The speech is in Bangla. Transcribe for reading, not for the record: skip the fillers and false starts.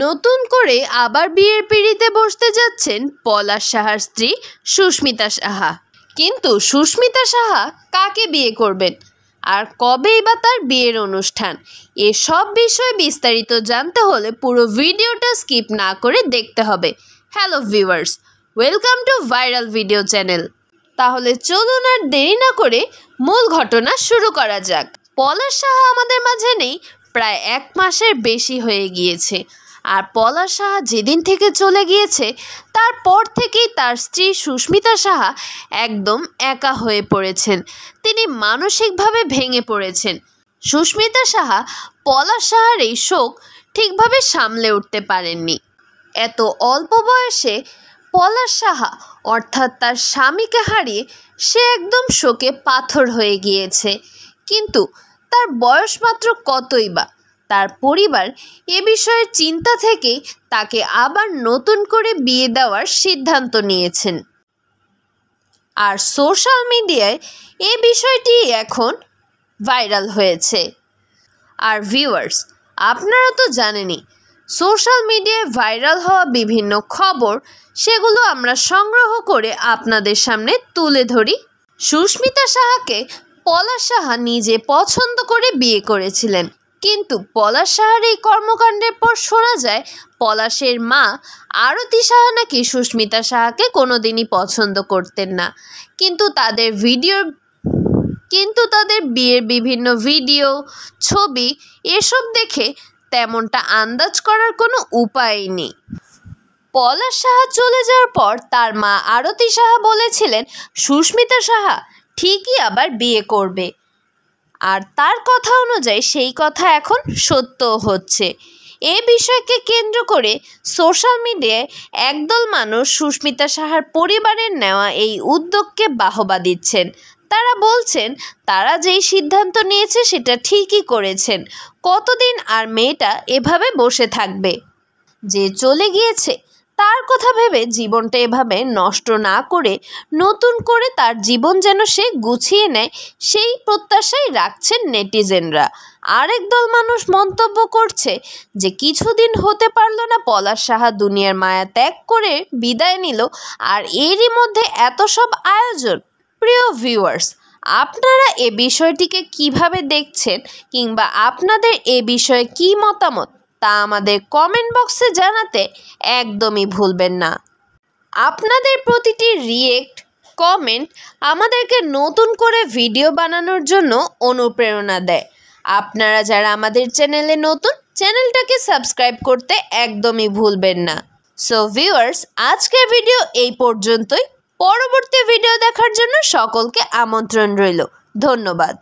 নতুন করে আবার বিয়ের পিঁড়িতে বসতে যাচ্ছেন পলাশ সাহার স্ত্রী সুস্মিতা সাহা। কিন্তু সুস্মিতা সাহা কাকে বিয়ে করবেন আর কবেই বা তার বিয়ের অনুষ্ঠান, এসব বিষয়ে বিস্তারিত জানতে হলে পুরো ভিডিওটা স্কিপ না করে দেখতে হবে। Hello viewers, welcome to viral video channel. তাহলে চলুন আর দেরি না করে মূল ঘটনা শুরু করা যাক। পলাশ সাহা আমাদের মাঝে নেই প্রায় 1 মাসের বেশি হয়ে গিয়েছে। আর পলাশ সাহা যেদিন থেকে চলে গিয়েছে তারপর থেকেই তার স্ত্রী সুস্মিতা সাহা একদম একা হয়ে পড়েছেন। তিনি মানসিকভাবে ভেঙে পড়েছেন। সুস্মিতা সাহা পলাশ সাহার এই শোক ঠিকভাবে সামলে উঠতে পারেননি। এত অল্প বয়সে পলাশ সাহা অর্থাৎ তার স্বামীকে হারিয়ে সে একদম শোকে পাথর হয়ে গিয়েছে। কিন্তু তার বয়স মাত্র কতই বা, তার পরিবার এ বিষয়ের চিন্তা থেকেই তাকে আবার নতুন করে বিয়ে দেওয়ার সিদ্ধান্ত নিয়েছেন। আর সোশ্যাল মিডিয়ায় এই বিষয়টি এখন ভাইরাল হয়েছে। আর ভিউয়ার্স, আপনারা তো জানেনই সোশ্যাল মিডিয়ায় ভাইরাল হওয়া বিভিন্ন খবর, সেগুলো আমরা সংগ্রহ করে আপনাদের সামনে তুলে ধরি। সুস্মিতা সাহাকে পলাশ সাহা নিজে পছন্দ করে বিয়ে করেছিলেন, কিন্তু পলাশ সাহার এই কর্মকাণ্ডের পর শোনা যায় পলাশের মা আরতি সাহা নাকি সুস্মিতা সাহাকে কোনোদিনই পছন্দ করতেন না। কিন্তু তাদের বিয়ের বিভিন্ন ভিডিও, ছবি এসব দেখে তেমনটা আন্দাজ করার কোনো উপায় নেই। পলাশ সাহা চলে যাওয়ার পর তার মা আরতি সাহা বলেছিলেন সুস্মিতা সাহা ঠিকই আবার বিয়ে করবে। আর তার কথা অনুযায়ী সেই কথা এখন সত্য হচ্ছে। এই বিষয়কে কেন্দ্র করে সোশ্যাল মিডিয়ায় একদল মানুষ সুস্মিতা সাহার পরিবারের নেওয়া এই উদ্যোগকে বাহবা দিচ্ছেন। তারা বলছেন তারা যেই সিদ্ধান্ত নিয়েছে সেটা ঠিকই করেছেন। কতদিন আর মেয়েটা এভাবে বসে থাকবে? যে চলে গিয়েছে তার কথা ভেবে জীবনটা এভাবে নষ্ট না করে নতুন করে তার জীবন যেন সে গুছিয়ে নেয়, সেই প্রত্যাশাই রাখছেন নেটিজেনরা। আরেক দল মানুষ মন্তব্য করছে যে কিছুদিন হতে পারল না পলাশ সাহা দুনিয়ার মায়া ত্যাগ করে বিদায় নিল, আর এরই মধ্যে এত সব আয়োজন। প্রিয় ভিউয়ার্স, আপনারা এ বিষয়টিকে কিভাবে দেখছেন কিংবা আপনাদের এ বিষয়ে কী মতামত তা আমাদের কমেন্ট বক্সে জানাতে একদমই ভুলবেন না। আপনাদের প্রতিটি রিয়েক্ট, কমেন্ট আমাদেরকে নতুন করে ভিডিও বানানোর জন্য অনুপ্রেরণা দেয়। আপনারা যারা আমাদের চ্যানেলে নতুন, চ্যানেলটাকে সাবস্ক্রাইব করতে একদমই ভুলবেন না। সো ভিউয়ার্স, আজকের ভিডিও এই পর্যন্তই। পরবর্তী ভিডিও দেখার জন্য সকলকে আমন্ত্রণ রইল। ধন্যবাদ।